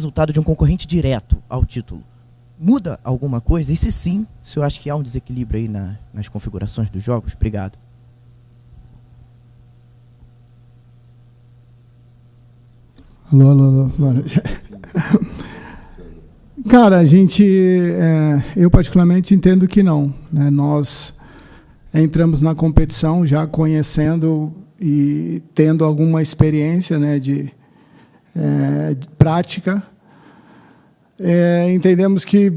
resultado de um concorrente direto ao título, muda alguma coisa? E se sim, se eu acho que há um desequilíbrio aí nas configurações dos jogos? Obrigado. Alô. Cara, eu particularmente entendo que não, né? Nós entramos na competição já conhecendo e tendo alguma experiência, né, de prática. Entendemos que,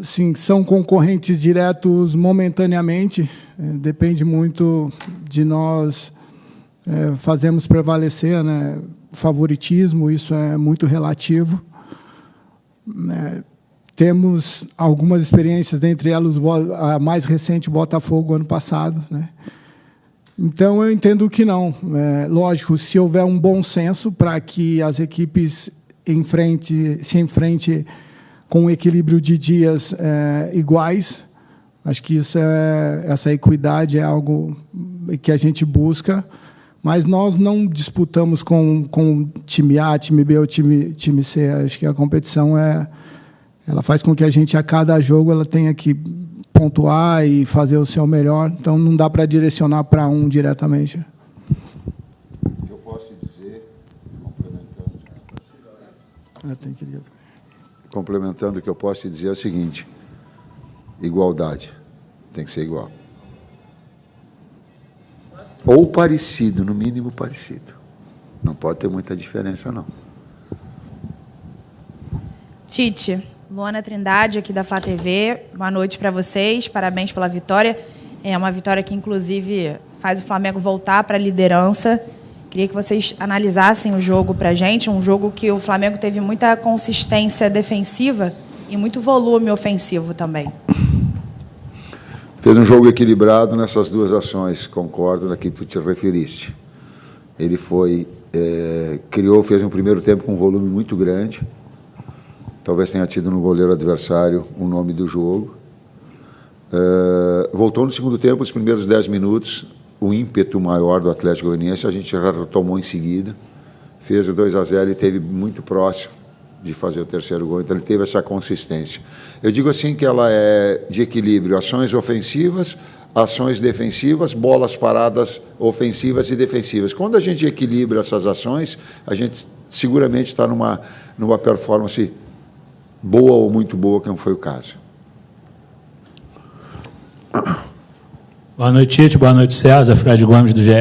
sim, são concorrentes diretos momentaneamente, depende muito de nós fazermos prevalecer, né, o favoritismo, isso é muito relativo. Temos algumas experiências, dentre elas a mais recente, Botafogo, ano passado, né? Então, eu entendo que não. Lógico, se houver um bom senso para que as equipes se enfrentem com um equilíbrio de dias iguais, acho que essa equidade é algo que a gente busca, mas nós não disputamos com time A, time B ou time C. Acho que a competição ela faz com que a gente, a cada jogo, ela tenha que pontuar e fazer o seu melhor. Então, não dá para direcionar para um diretamente. O que eu posso dizer, complementando o que eu posso dizer é o seguinte: igualdade, tem que ser igual. Ou parecido, no mínimo parecido. Não pode ter muita diferença, não. Tite, Luana Trindade, aqui da Flá TV. Boa noite para vocês, parabéns pela vitória. É uma vitória que, inclusive, faz o Flamengo voltar para a liderança. Queria que vocês analisassem o jogo para a gente, um jogo que o Flamengo teve muita consistência defensiva e muito volume ofensivo também. Fez um jogo equilibrado nessas duas ações, concordo na que tu te referiste. Ele fez um primeiro tempo com um volume muito grande, talvez tenha tido no goleiro adversário o nome do jogo. Voltou no segundo tempo, os primeiros 10 minutos, o ímpeto maior do Atlético Goianiense, a gente já retomou em seguida, fez o 2-0 e esteve muito próximo de fazer o terceiro gol, então ele teve essa consistência. Eu digo assim que ela é de equilíbrio, ações ofensivas, ações defensivas, bolas paradas ofensivas e defensivas. Quando a gente equilibra essas ações, a gente seguramente está numa performance boa ou muito boa, que não foi o caso. Boa noite, Tite. Boa noite, César. Fred Gomes, do GE.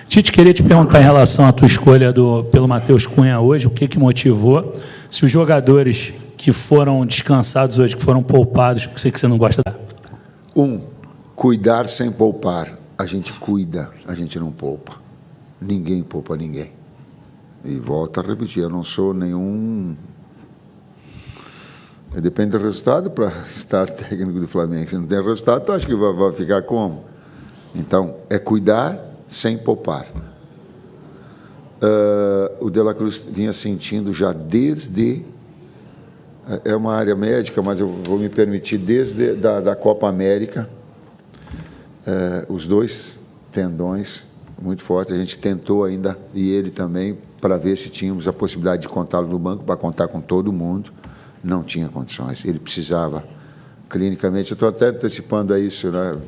Tite, queria te perguntar em relação à tua escolha pelo Matheus Cunha hoje, o que motivou, se os jogadores que foram descansados hoje, que foram poupados, por que você não gosta da... Cuidar sem poupar. A gente cuida, a gente não poupa. Ninguém poupa ninguém. E volto a repetir, eu não sou nenhum... Depende do resultado para estar técnico do Flamengo. Se não tem resultado, tu acha que vai ficar como? Então, é cuidar sem poupar. O De La Cruz vinha sentindo já desde... É uma área médica, mas eu vou me permitir, desde da Copa América, os dois tendões muito fortes. A gente tentou ainda, e ele também, para ver se tínhamos a possibilidade de contá-lo no banco, para contar com todo mundo. Não tinha condições. Ele precisava, clinicamente, eu estou até antecipando a isso, né?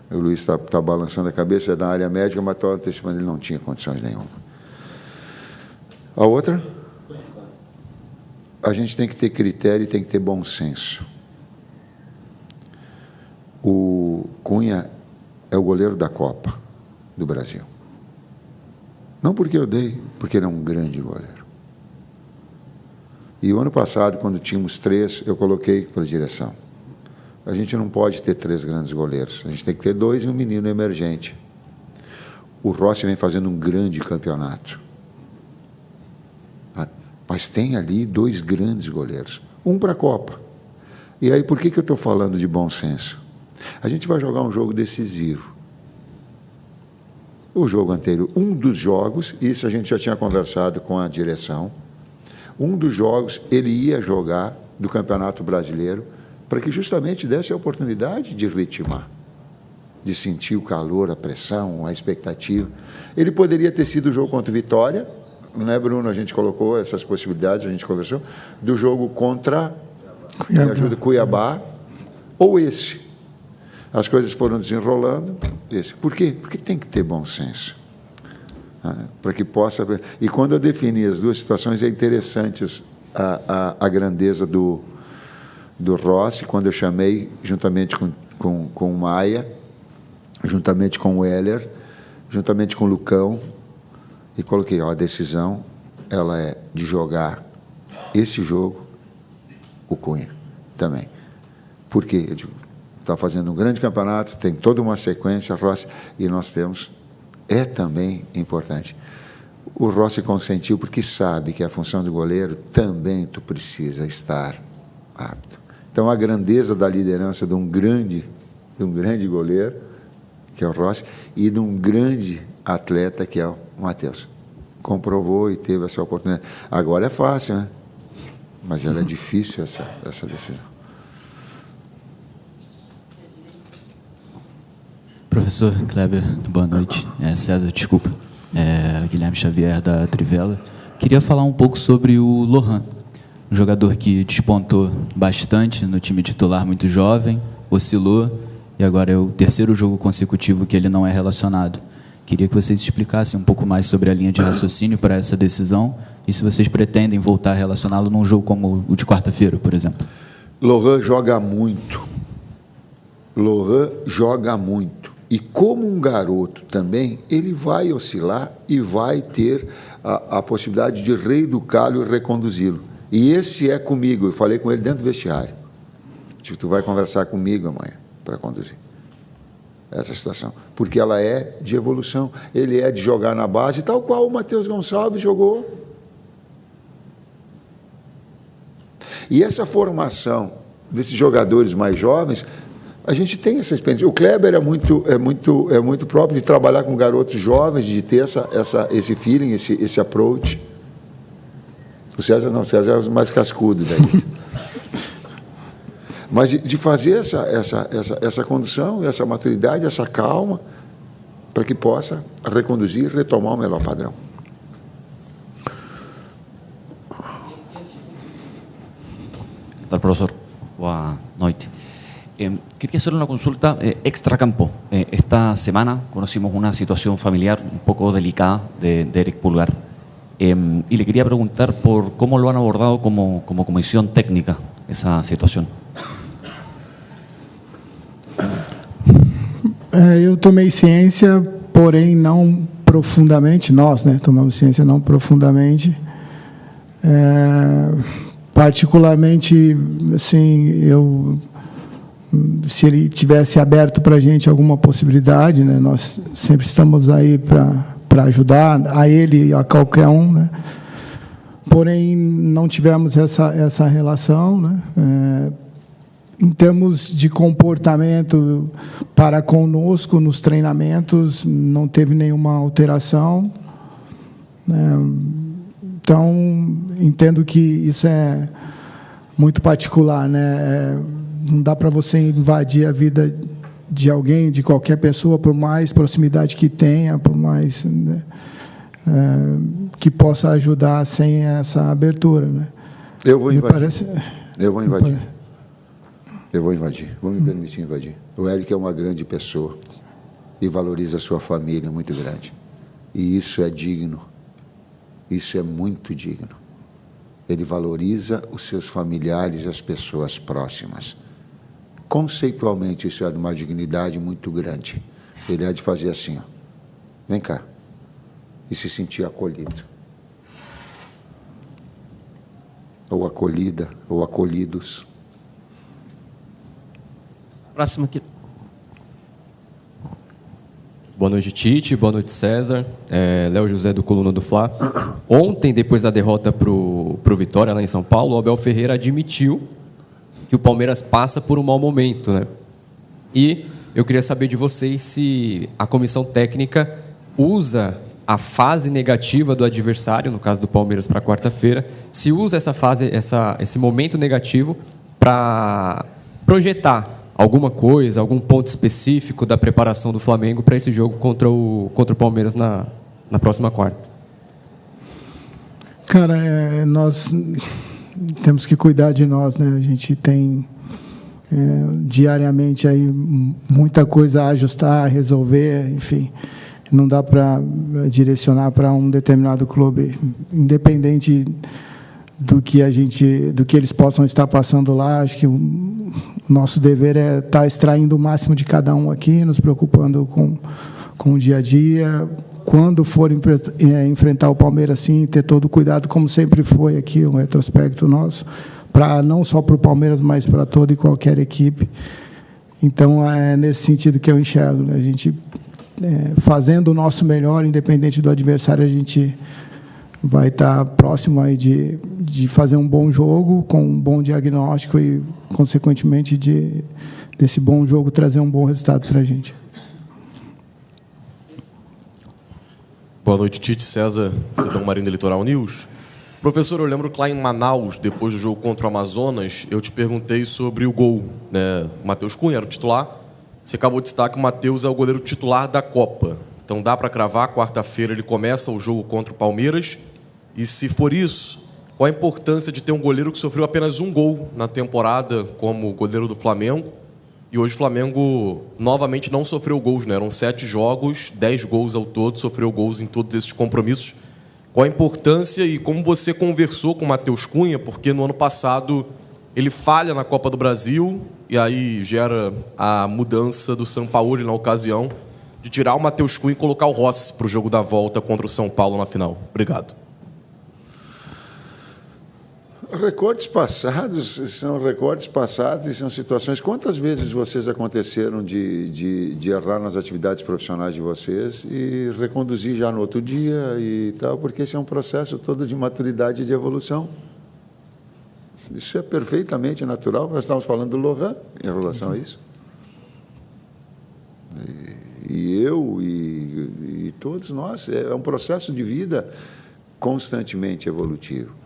O Luiz está balançando a cabeça, é da área médica, mas estou antecipando, ele não tinha condições nenhuma. A outra, a gente tem que ter critério e tem que ter bom senso. O Cunha é o goleiro da Copa do Brasil. Não porque eu dei, porque ele é um grande goleiro. E o ano passado, quando tínhamos 3, eu coloquei para a direção. A gente não pode ter 3 grandes goleiros. A gente tem que ter 2 e um menino emergente. O Rossi vem fazendo um grande campeonato. Mas tem ali 2 grandes goleiros. Um para a Copa. E aí, por que eu estou falando de bom senso? A gente vai jogar um jogo decisivo. O jogo anterior, um dos jogos, isso a gente já tinha conversado com a direção, um dos jogos ele ia jogar do Campeonato Brasileiro para que justamente desse a oportunidade de ritmar, de sentir o calor, a pressão, a expectativa. Ele poderia ter sido o jogo contra o Vitória, não é, Bruno? A gente colocou essas possibilidades, a gente conversou, do jogo contra Cuiabá, ou esse. As coisas foram desenrolando. Esse. Por quê? Porque tem que ter bom senso. Para que possa... E quando eu defini as duas situações, é interessante a grandeza do Rossi, quando eu chamei, juntamente com o Maia, juntamente com o Heller, juntamente com o Lucão, e coloquei, a decisão, ela é de jogar esse jogo, o Cunha também. Por quê? Eu digo, está fazendo um grande campeonato, tem toda uma sequência, Rossi, e nós temos, é também importante. O Rossi consentiu porque sabe que a função do goleiro também tu precisa estar apto. Então, a grandeza da liderança de um grande goleiro, que é o Rossi, e de um grande atleta, que é o Matheus. Comprovou e teve essa oportunidade. Agora é fácil, né? Mas ela é difícil, essa decisão. Professor Kleber, boa noite. César, desculpa. Guilherme Xavier, da Trivela. Queria falar um pouco sobre o Lohan, um jogador que despontou bastante no time titular, muito jovem, oscilou, e agora é o terceiro jogo consecutivo que ele não é relacionado. Queria que vocês explicassem um pouco mais sobre a linha de raciocínio para essa decisão e se vocês pretendem voltar a relacioná-lo num jogo como o de quarta-feira, por exemplo. Lohan joga muito. Lohan joga muito. E como um garoto também, ele vai oscilar e vai ter a possibilidade de reeducá-lo e reconduzi-lo. E esse é comigo. Eu falei com ele dentro do vestiário. Tipo, tu vai conversar comigo amanhã para conduzir essa situação, porque ela é de evolução, ele é de jogar na base, tal qual o Matheus Gonçalves jogou. E essa formação desses jogadores mais jovens, a gente tem essa experiência. O Kleber é muito próprio de trabalhar com garotos jovens, de ter esse feeling, esse approach. O César não, o César é o mais cascudo daí. Mas de fazer essa condução, essa maturidade, essa calma, para que possa reconduzir e retomar o melhor padrão. ¿Qué tal, profesor? Boa noite. Quería hacerle una consulta extracampo. Esta semana conocimos una situación familiar un poco delicada de Eric Pulgar. Y le quería preguntar por cómo lo han abordado como comisión técnica esa situación. Eu tomei ciência, porém não profundamente, nós, né, tomamos ciência não profundamente. Particularmente, assim, se ele tivesse aberto para a gente alguma possibilidade, né, nós sempre estamos aí para ajudar a ele e a qualquer um, né, porém não tivemos essa relação, né, em termos de comportamento para conosco nos treinamentos, não teve nenhuma alteração. Então, entendo que isso é muito particular, né? Não dá para você invadir a vida de alguém, de qualquer pessoa, por mais proximidade que tenha, por mais, né, que possa ajudar sem essa abertura, né? Eu vou invadir. Eu vou invadir. Eu vou invadir, vou me permitir invadir. O Eric é uma grande pessoa e valoriza a sua família, muito grande. E isso é digno, isso é muito digno. Ele valoriza os seus familiares e as pessoas próximas. Conceitualmente, isso é de uma dignidade muito grande. Ele há de fazer assim, ó, vem cá, e se sentir acolhido. Ou acolhida, ou acolhidos. Próximo aqui. Boa noite, Tite. Boa noite, César. Léo José, do Coluna do Fla. Ontem, depois da derrota para o Vitória, lá em São Paulo, o Abel Ferreira admitiu que o Palmeiras passa por um mau momento, né? E eu queria saber de vocês se a comissão técnica usa a fase negativa do adversário, no caso do Palmeiras para quarta-feira, se usa essa fase, esse momento negativo para projetar alguma coisa, algum ponto específico da preparação do Flamengo para esse jogo contra o Palmeiras na próxima quarta. Cara, nós temos que cuidar de nós, né? A gente tem diariamente aí muita coisa a ajustar, a resolver, enfim. Não dá para direcionar para um determinado clube, independente do que eles possam estar passando lá. Acho que o nosso dever é estar extraindo o máximo de cada um aqui, nos preocupando com o dia a dia. Quando for enfrentar o Palmeiras, sim, ter todo o cuidado, como sempre foi aqui, um retrospecto nosso, não só para o Palmeiras, mas para toda e qualquer equipe. Então, é nesse sentido que eu enxergo, né? A gente, fazendo o nosso melhor, independente do adversário, a gente vai estar próximo aí de fazer um bom jogo, com um bom diagnóstico e, consequentemente, desse bom jogo trazer um bom resultado para a gente. Boa noite, Tite. César, Cidão Marinho da Litoral News. Professor, eu lembro que lá em Manaus, depois do jogo contra o Amazonas, eu te perguntei sobre o gol, né? O Matheus Cunha era o titular. Você acabou de citar que o Matheus é o goleiro titular da Copa. Então dá para cravar, quarta-feira ele começa o jogo contra o Palmeiras. E se for isso, qual a importância de ter um goleiro que sofreu apenas um gol na temporada como goleiro do Flamengo? E hoje o Flamengo novamente não sofreu gols, né? Eram 7 jogos, 10 gols ao todo, sofreu gols em todos esses compromissos. Qual a importância e como você conversou com o Matheus Cunha? Porque no ano passado ele falha na Copa do Brasil e aí gera a mudança do Sampaoli na ocasião de tirar o Matheus Cunha e colocar o Rossi para o jogo da volta contra o São Paulo na final. Obrigado. Recordes passados e são situações. Quantas vezes vocês aconteceram de errar nas atividades profissionais de vocês e reconduzir já no outro dia e tal, porque esse é um processo todo de maturidade e de evolução. Isso é perfeitamente natural. Nós estamos falando do Lohan em relação a isso. E todos nós, é um processo de vida constantemente evolutivo.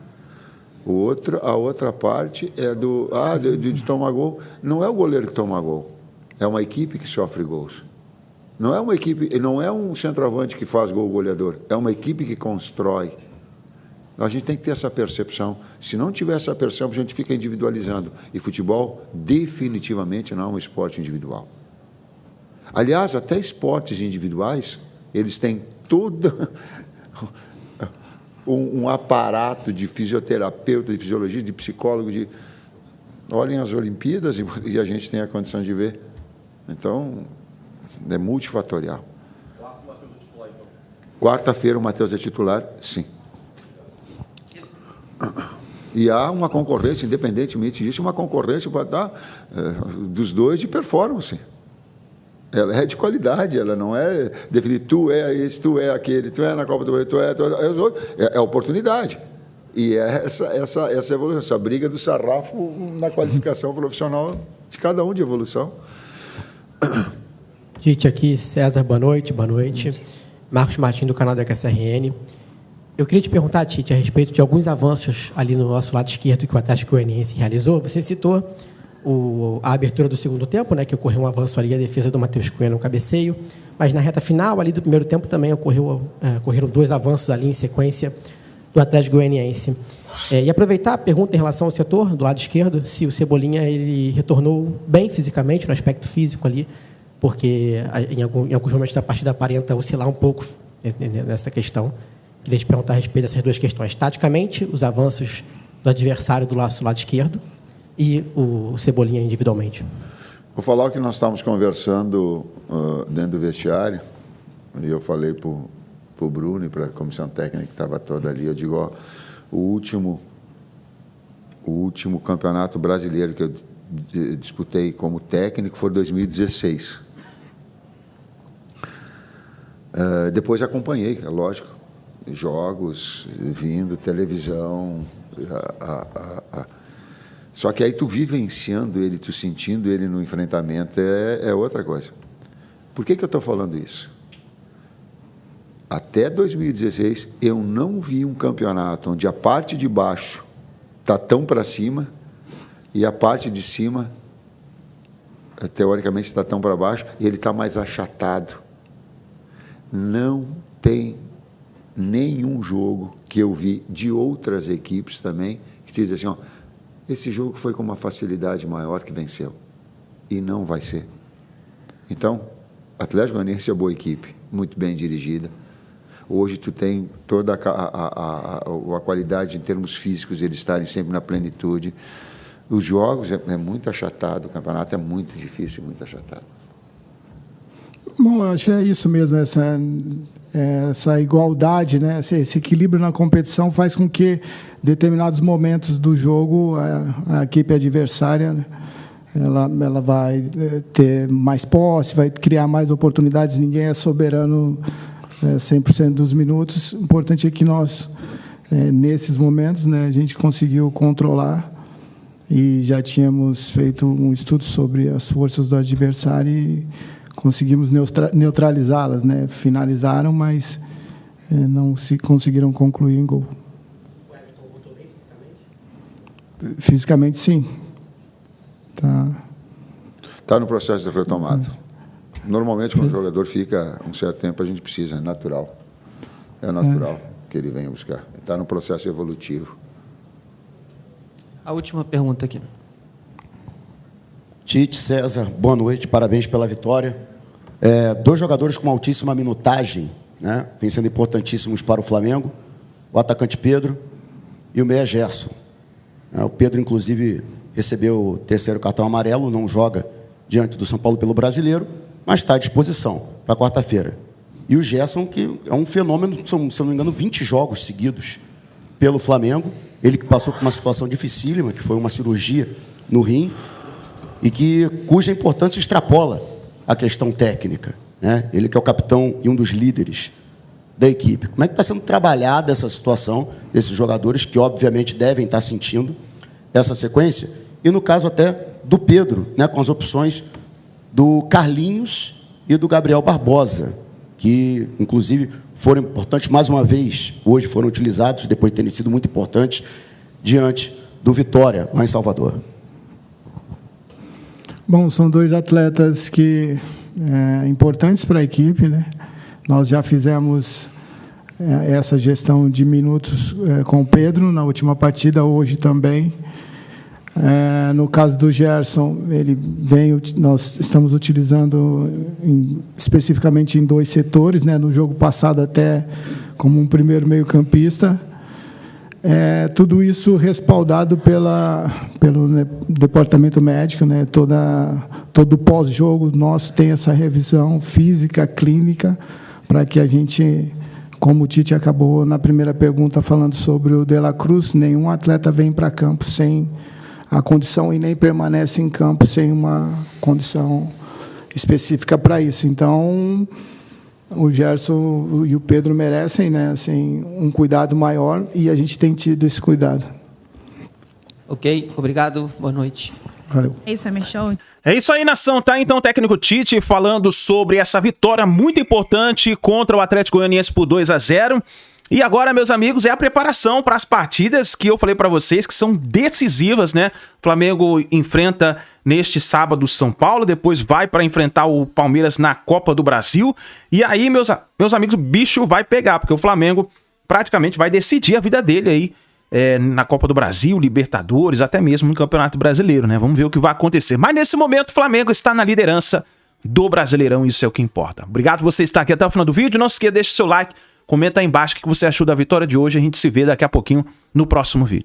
A outra parte é de tomar gol. Não é o goleiro que toma gol, é uma equipe que sofre gols. Não é uma equipe, não é um centroavante que faz gol goleador, é uma equipe que constrói. A gente tem que ter essa percepção. Se não tiver essa percepção, a gente fica individualizando. E futebol definitivamente não é um esporte individual. Aliás, até esportes individuais, eles têm toda um aparato de fisioterapeuta, de fisiologia, de psicólogo, olhem as Olimpíadas e a gente tem a condição de ver. Então, é multifatorial. Quarta-feira o Matheus é titular, sim. E há uma concorrência, independentemente disso, uma concorrência para dar dos dois de performance. Ela é de qualidade, ela não é definir tu é esse, tu é aquele, tu é na Copa do Brasil, tu é oportunidade. E é essa evolução, essa briga do sarrafo na qualificação profissional de cada um de evolução. Tite, aqui, César, boa noite. Marcos Martins, do canal da QSRN. Eu queria te perguntar, Tite, a respeito de alguns avanços ali no nosso lado esquerdo que o Atlético Goianiense realizou. Você citou a abertura do segundo tempo, né, que ocorreu um avanço ali, a defesa do Matheus Cunha no cabeceio, mas na reta final ali do primeiro tempo também ocorreram 2 avanços ali em sequência do Atlético Goianiense. E aproveitar a pergunta em relação ao setor do lado esquerdo, se o Cebolinha ele retornou bem fisicamente, no aspecto físico ali, porque em alguns momentos da partida aparenta oscilar um pouco nessa questão. Queria te perguntar a respeito dessas 2 questões. Taticamente, os avanços do adversário do nosso lado esquerdo, e o Cebolinha individualmente. Vou falar o que nós estávamos conversando dentro do vestiário, e eu falei para o Bruno e para a comissão técnica que estava toda ali, eu digo, o último campeonato brasileiro que eu disputei como técnico foi 2016. Depois acompanhei, é lógico, jogos, vindo, televisão, só que aí tu vivenciando ele, tu sentindo ele no enfrentamento, é outra coisa. Por que eu estou falando isso? Até 2016, eu não vi um campeonato onde a parte de baixo está tão para cima e a parte de cima, teoricamente, está tão para baixo e ele está mais achatado. Não tem nenhum jogo que eu vi de outras equipes também que te diz assim, ó, esse jogo foi com uma facilidade maior que venceu. E não vai ser. Então, Atlético Goianiense é boa equipe, muito bem dirigida. Hoje tu tem toda a qualidade em termos físicos, eles estarem sempre na plenitude. Os jogos é muito achatado, o campeonato é muito difícil e muito achatado. Bom, eu acho que é isso mesmo, essa igualdade, né? Esse equilíbrio na competição faz com que, em determinados momentos do jogo, a equipe adversária, né, ela vai ter mais posse, vai criar mais oportunidades, ninguém é soberano 100% dos minutos. O importante é que nós, nesses momentos, né, a gente conseguiu controlar e já tínhamos feito um estudo sobre as forças do adversário e conseguimos neutralizá-las, né? Finalizaram, mas não se conseguiram concluir em gol. O Everton voltou bem fisicamente? Fisicamente, sim. Tá no processo de retomada. Normalmente, quando o jogador fica um certo tempo, a gente precisa, é natural. É natural que ele venha buscar. Está no processo evolutivo. A última pergunta aqui. Tite, César, boa noite, parabéns pela vitória. Dois jogadores com altíssima minutagem, né, vêm sendo importantíssimos para o Flamengo, o atacante Pedro e o meia Gerson. O Pedro, inclusive, recebeu o terceiro cartão amarelo, não joga diante do São Paulo pelo Brasileiro, mas está à disposição para quarta-feira. E o Gerson, que é um fenômeno, são, se eu não me engano, 20 jogos seguidos pelo Flamengo, ele que passou por uma situação dificílima, que foi uma cirurgia no rim, e cuja importância extrapola a questão técnica, né? Ele que é o capitão e um dos líderes da equipe. Como é que está sendo trabalhada essa situação desses jogadores que, obviamente, devem estar sentindo essa sequência? E, no caso até do Pedro, né, com as opções do Carlinhos e do Gabriel Barbosa, que, inclusive, foram importantes mais uma vez, hoje foram utilizados, depois de terem sido muito importantes, diante do Vitória, lá em Salvador. Bom, são dois atletas que importantes para a equipe, né? Nós já fizemos essa gestão de minutos com o Pedro na última partida, hoje também. No caso do Gerson, nós estamos utilizando especificamente em dois setores, né? No jogo passado até como um primeiro meio-campista. Tudo isso respaldado pelo departamento médico, né? Todo pós-jogo nosso tem essa revisão física, clínica, para que a gente, como o Tite acabou na primeira pergunta falando sobre o De La Cruz, nenhum atleta vem para campo sem a condição e nem permanece em campo sem uma condição específica para isso. Então, o Gerson e o Pedro merecem, né, assim, um cuidado maior e a gente tem tido esse cuidado. Ok, obrigado, boa noite. Valeu. É isso, show. É isso aí, nação. Tá então o técnico Tite falando sobre essa vitória muito importante contra o Atlético Goianiense por 2-0. E agora, meus amigos, é a preparação para as partidas que eu falei para vocês que são decisivas, né? O Flamengo enfrenta neste sábado o São Paulo, depois vai para enfrentar o Palmeiras na Copa do Brasil. E aí, meus amigos, o bicho vai pegar, porque o Flamengo praticamente vai decidir a vida dele aí na Copa do Brasil, Libertadores, até mesmo no Campeonato Brasileiro, né? Vamos ver o que vai acontecer. Mas nesse momento o Flamengo está na liderança do Brasileirão, isso é o que importa. Obrigado por você estar aqui até o final do vídeo. Não se esqueça, deixe seu like, comenta aí embaixo o que você achou da vitória de hoje. A gente se vê daqui a pouquinho no próximo vídeo.